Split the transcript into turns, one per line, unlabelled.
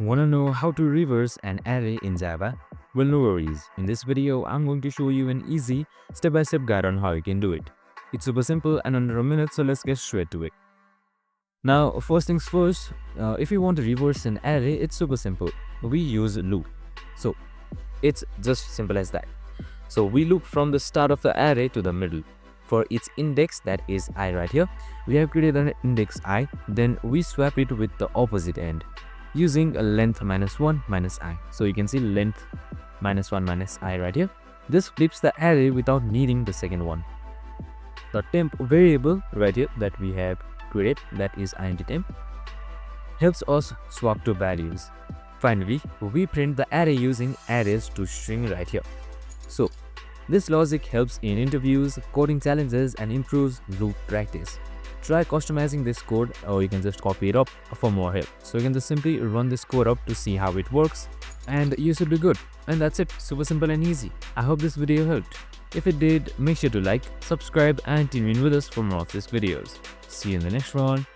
Wanna know how to reverse an array in Java? Well, no worries. In this video, I'm going to show you an easy step-by-step guide on how you can do it. It's super simple and under a minute, so let's get straight to it. Now, first things first, if you want to reverse an array, it's super simple. We use loop. So, it's just simple as that. So, we loop from the start of the array to the middle. For its index, that is I right here, we have created an index I, then we swap it with the opposite end using a length -1 minus I. So you can see length -1 minus I right here. This flips the array without needing the second one. The temp variable right here that we have created, that is int temp, helps us swap to values. Finally, we print the array using arrays to string right here. So this logic helps in interviews, coding challenges, and improves loop practice. Try customizing this code, or you can just copy it up for more help. So you can just simply run this code up to see how it works, and you should be good. And that's it, super simple and easy. I hope this video helped. If it did, make sure to like, subscribe, and tune in with us for more of these videos. See you in the next one.